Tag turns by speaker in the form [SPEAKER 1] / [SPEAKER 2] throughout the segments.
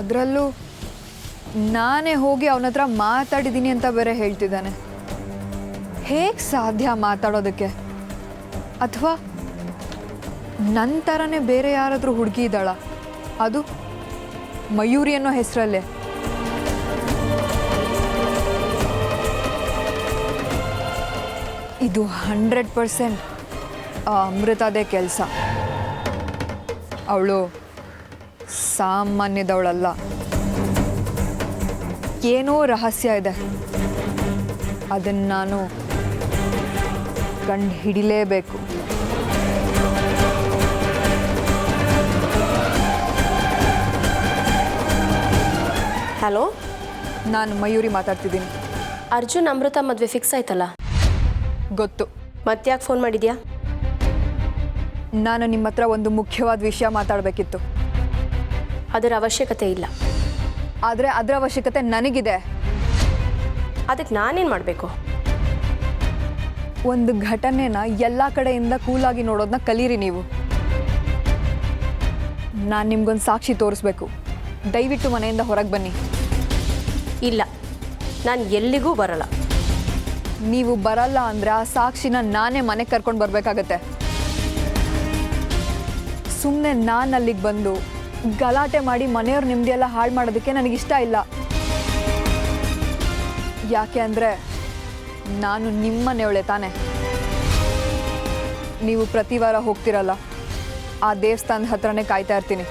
[SPEAKER 1] ಅದರಲ್ಲೂ ನಾನೇ ಹೋಗಿ ಅವನ ಹತ್ರ ಮಾತಾಡಿದ್ದೀನಿ ಅಂತ ಬೇರೆ ಹೇಳ್ತಿದ್ದಾನೆ. ಹೇಗೆ ಸಾಧ್ಯ ಮಾತಾಡೋದಕ್ಕೆ? ಅಥವಾ ನನ್ನ ಥರನೇ ಬೇರೆ ಯಾರಾದರೂ ಹುಡುಗಿ ಇದ್ದಾಳ, ಅದು ಮಯೂರಿ ಅನ್ನೋ ಹೆಸರಲ್ಲೇ? ಇದು 100% ಅಮೃತದೇ ಕೆಲಸ. ಅವಳು ಸಾಮಾನ್ಯದವಳಲ್ಲ. ಏನೋ ರಹಸ್ಯ ಇದೆ, ಅದನ್ನು ನಾನು ಕಂಡು ಹಿಡಿಲೇಬೇಕು.
[SPEAKER 2] ಹಲೋ,
[SPEAKER 1] ನಾನು ಮಯೂರಿ ಮಾತಾಡ್ತಿದ್ದೀನಿ.
[SPEAKER 2] ಅರ್ಜುನ್ ಅಮೃತ ಮದುವೆ ಫಿಕ್ಸ್ ಆಯ್ತಲ್ಲ?
[SPEAKER 1] ಗೊತ್ತು.
[SPEAKER 2] ಮತ್ತ್ಯಾಕೆ ಫೋನ್ ಮಾಡಿದ್ಯಾ?
[SPEAKER 1] ನಾನು ನಿಮ್ಮ ಹತ್ರ ಒಂದು ಮುಖ್ಯವಾದ ವಿಷಯ ಮಾತಾಡಬೇಕಿತ್ತು.
[SPEAKER 2] ಅದರ ಅವಶ್ಯಕತೆ ಇಲ್ಲ.
[SPEAKER 1] ಆದರೆ ಅದರ ಅವಶ್ಯಕತೆ ನನಗಿದೆ.
[SPEAKER 2] ಅದಕ್ಕೆ ನಾನೇನು ಮಾಡಬೇಕು?
[SPEAKER 1] ಒಂದು ಘಟನೆನ ಎಲ್ಲ ಕಡೆಯಿಂದ ಕೂಲಾಗಿ ನೋಡೋದನ್ನ ಕಲೀರಿ ನೀವು. ನಾನು ನಿಮ್ಗೊಂದು ಸಾಕ್ಷಿ ತೋರಿಸ್ಬೇಕು. ದಯವಿಟ್ಟು ಮನೆಯಿಂದ ಹೊರಗೆ ಬನ್ನಿ.
[SPEAKER 2] ಇಲ್ಲ, ನಾನು ಎಲ್ಲಿಗೂ ಬರಲ್ಲ.
[SPEAKER 1] ನೀವು ಬರಲ್ಲ ಅಂದರೆ ಆ ಸಾಕ್ಷಿನ ನಾನೇ ಮನೆಗೆ ಕರ್ಕೊಂಡು ಬರಬೇಕಾಗತ್ತೆ. ಸುಮ್ಮನೆ ನಾನು ಅಲ್ಲಿಗೆ ಬಂದು ಗಲಾಟೆ ಮಾಡಿ ಮನೆಯವ್ರ ನೆಮ್ಮದಿಯೆಲ್ಲ ಹಾಳು ಮಾಡೋದಕ್ಕೆ ನನಗಿಷ್ಟ ಇಲ್ಲ. ಯಾಕೆ ಅಂದರೆ ನಾನು ನಿಮ್ಮನೆಯವಳೆ ತಾನೆ. ನೀವು ಪ್ರತಿ ವಾರ ಹೋಗ್ತಿರಲ್ಲ, ಆ ದೇವಸ್ಥಾನದ ಹತ್ರನೇ ಕಾಯ್ತಾ ಇರ್ತೀನಿ.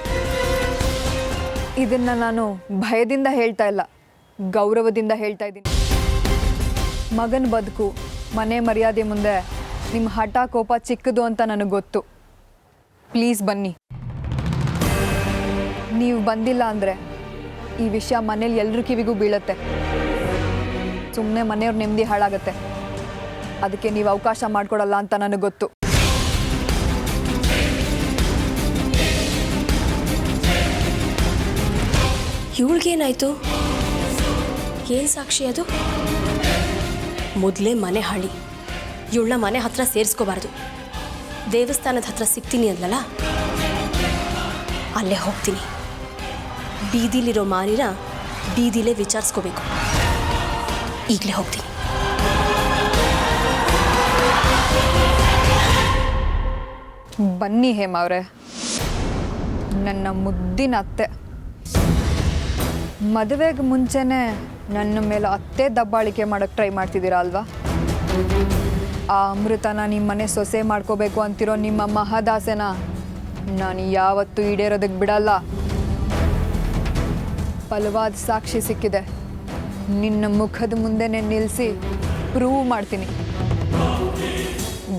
[SPEAKER 1] ಇದನ್ನು ನಾನು ಭಯದಿಂದ ಹೇಳ್ತಾ ಇಲ್ಲ, ಗೌರವದಿಂದ ಹೇಳ್ತಾ ಇದ್ದೀನಿ. ಮಗನ ಬದುಕು, ಮನೆ ಮರ್ಯಾದೆ ಮುಂದೆ ನಿಮ್ಮ ಹಠ ಕೋಪ ಚಿಕ್ಕದು ಅಂತ ನನಗೆ ಗೊತ್ತು. ಪ್ಲೀಸ್ ಬನ್ನಿ. ನೀವು ಬಂದಿಲ್ಲ ಅಂದರೆ ಈ ವಿಷಯ ಮನೇಲಿ ಎಲ್ಲರ ಕಿವಿಗೂ ಬೀಳುತ್ತೆ. ಸುಮ್ಮನೆ ಮನೆಯವ್ರ ನೆಮ್ಮದಿ ಹಾಳಾಗತ್ತೆ. ಅದಕ್ಕೆ ನೀವು ಅವಕಾಶ ಮಾಡಿಕೊಡಲ್ಲ ಅಂತ ನನಗೆ ಗೊತ್ತು.
[SPEAKER 2] ಇವಳಿಗೇನಾಯ್ತು? ಏನು ಸಾಕ್ಷಿ ಅದು? ಮೊದಲೇ ಮನೆ ಹಾಳಿ, ಇವಳನ್ನ ಮನೆ ಹತ್ರ ಸೇರಿಸ್ಕೋಬಾರ್ದು. ದೇವಸ್ಥಾನದ ಹತ್ರ ಸಿಗ್ತೀನಿ ಅಂದಲ್ಲ, ಅಲ್ಲೇ ಹೋಗ್ತೀನಿ. ಬೀದಿಲಿರೋ ಮಾರಿನ ಬೀದಿಲೇ ವಿಚಾರಿಸ್ಕೋಬೇಕು. ಈಗಲೇ ಹೋಗ್ತೀನಿ.
[SPEAKER 1] ಬನ್ನಿ ಹೇಮ ಅವರೇ, ನನ್ನ ಮುದ್ದಿನ ಅತ್ತೆ. ಮದುವೆಗೆ ಮುಂಚೆನೇ ನನ್ನ ಮೇಲೆ ಅತ್ತೆ ದಬ್ಬಾಳಿಕೆ ಮಾಡೋಕ್ಕೆ ಟ್ರೈ ಮಾಡ್ತಿದ್ದೀರಾ ಅಲ್ವಾ? ಆ ಅಮೃತನ ನಿಮ್ಮ ಮನೆ ಸೊಸೆ ಮಾಡ್ಕೋಬೇಕು ಅಂತಿರೋ ನಿಮ್ಮ ಮಹದಾಸೆನ ನಾನು ಯಾವತ್ತೂ ಈಡೇರೋದಕ್ಕೆ ಬಿಡಲ್ಲ. ಬಲವಾದ ಸಾಕ್ಷಿ ಸಿಕ್ಕಿದೆ. ನಿನ್ನ ಮುಖದ ಮುಂದೆನೇ ನಿಲ್ಲಿಸಿ ಪ್ರೂವ್ ಮಾಡ್ತೀನಿ.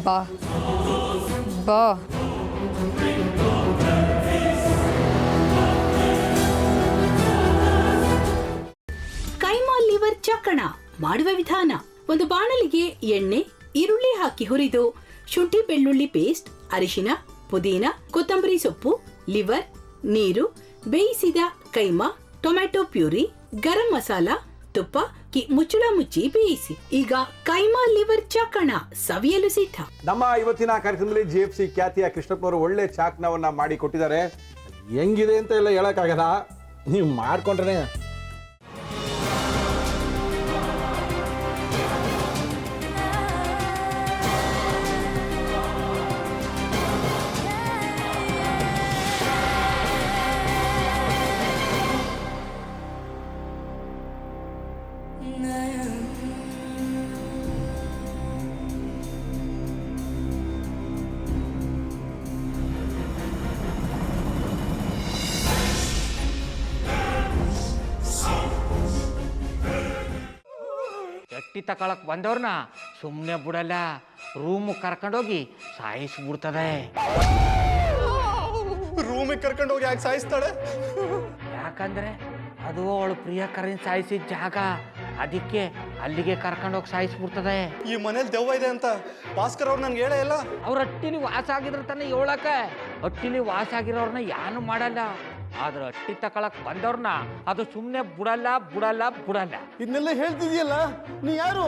[SPEAKER 1] ಬಾ ಬಾ.
[SPEAKER 3] ಕೈಮಾ ಲಿವರ್ ಚಕ್ಕಣ ಮಾಡುವ ವಿಧಾನ: ಒಂದು ಬಾಣಲಿಗೆ ಎಣ್ಣೆ, ಈರುಳ್ಳಿ ಹಾಕಿ ಹುರಿದು ಶುಂಠಿ ಬೆಳ್ಳುಳ್ಳಿ ಪೇಸ್ಟ್, ಅರಿಶಿನ, ಪುದೀನ, ಕೊತ್ತಂಬರಿ ಸೊಪ್ಪು, ಲಿವರ್, ನೀರು, ಬೇಯಿಸಿದ ಕೈಮಾ, ಟೊಮ್ಯಾಟೊ ಪ್ಯೂರಿ, ಗರಂ ಮಸಾಲ, ತುಪ್ಪ ಮುಚ್ಚಳ ಮುಚ್ಚಿ ಬೇಯಿಸಿ. ಈಗ ಕೈಮಾ ಲಿವರ್ ಚಾಕಣ ಸವಿಯಲು ಸಿದ್ಧ.
[SPEAKER 4] ನಮ್ಮ ಇವತ್ತಿನ ಕಾರ್ಯಕ್ರಮದಲ್ಲಿ GFC ಖ್ಯಾತಿಯ ಕೃಷ್ಣಪ್ಪನವರು ಒಳ್ಳೆ ಚಾಕ್ನವನ್ನ ಮಾಡಿ ಕೊಟ್ಟಿದ್ದಾರೆ. ಹೆಂಗಿದೆ ಅಂತ ಎಲ್ಲ ಹೇಳಕ್ಕಾಗಲ್ಲ, ನೀವು ಮಾಡ್ಕೊಂಡ್ರೆ.
[SPEAKER 5] ಎಟ್ಟಿ ತಕೊಳಕ್ ಬಂದವ್ರನ್ನ ಸುಮ್ಮನೆ ಬಿಡಲ್ಲ, ರೂಮ್ ಕರ್ಕೊಂಡೋಗಿ ಸಾಯಿಸ್ಬಿಡ್ತದೆ.
[SPEAKER 6] ರೂಮಿಗೆ ಕರ್ಕೊಂಡೋಗಿ ಯಾಕೆ ಸಾಯಿಸ್ತಾಳೆ?
[SPEAKER 5] ಯಾಕಂದ್ರೆ ಅದು ಅವಳು ಪ್ರಿಯಕರನ್ ಸಾಯಿಸಿದ ಜಾಗ, ಅದಕ್ಕೆ ಅಲ್ಲಿಗೆ ಕರ್ಕೊಂಡೋಗಿ ಸಾಯಿಸ್ಬಿಡ್ತದೆ.
[SPEAKER 6] ಈ ಮನೇಲಿ ದೆವ್ವ ಇದೆ ಅಂತ ಭಾಸ್ಕರ್ ಅವ್ರು ನನ್ಗೆ ಹೇಳೇ ಇಲ್ಲ.
[SPEAKER 5] ಅವ್ರ ಹಟ್ಟಿಲಿ ವಾಸ ಆಗಿದ್ರ ತಾನೆ ಹೇಳಕ. ಹಟ್ಟಿಲಿ ವಾಸ ಆಗಿರೋರ್ನ ಯಾನು ಮಾಡಲ್ಲ, ಆದ್ರೆ ಹಟ್ಟಿ ತಕೊಳಕ್ ಬಂದವ್ರನ್ನ ಅದು ಸುಮ್ಮನೆ ಬಿಡಲ್ಲ ಬಿಡಲ್ಲ ಬಿಡಲ್ಲ.
[SPEAKER 6] ಇದನ್ನೆಲ್ಲ ಹೇಳ್ತಿದ್ಯಲ್ಲ, ನೀ ಯಾರು?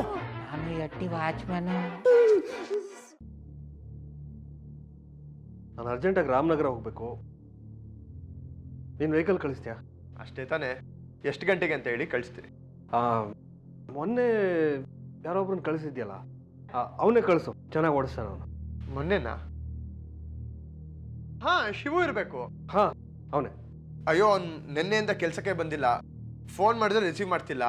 [SPEAKER 5] ನಾನು ಹಟ್ಟಿ ವಾಚ್ಮ್ಯಾನು.
[SPEAKER 6] ನಾನು ಅರ್ಜೆಂಟಾಗಿ ರಾಮನಗರ ಹೋಗ್ಬೇಕು. ನೀನು ವೆಹಿಕಲ್ ಕಳಿಸ್ತೀಯಾ?
[SPEAKER 7] ಅಷ್ಟೇ ತಾನೇ? ಎಷ್ಟು ಗಂಟೆಗೆ ಅಂತ ಹೇಳಿ ಕಳಿಸ್ತೀನಿ.
[SPEAKER 8] ಮೊನ್ನೆ ಯಾರೊಬ್ರನ್ನ ಕಳಿಸಿದ್ಯಲ್ಲ, ಅವನೇ ಕಳಿಸು, ಚೆನ್ನಾಗಿ ಓಡಿಸ್ತಾನ ಅವನು.
[SPEAKER 7] ಮೊನ್ನೆನಾ? ಹಾ, ಶಿವು ಇರಬೇಕು.
[SPEAKER 8] ಹಾಂ, ಅವನೇ.
[SPEAKER 7] ಅಯ್ಯೋ, ಅವ್ನು ನಿನ್ನೆಯಿಂದ ಕೆಲಸಕ್ಕೆ ಬಂದಿಲ್ಲ. ಫೋನ್ ಮಾಡಿದ್ರೆ ರಿಸೀವ್ ಮಾಡ್ತಿಲ್ಲ.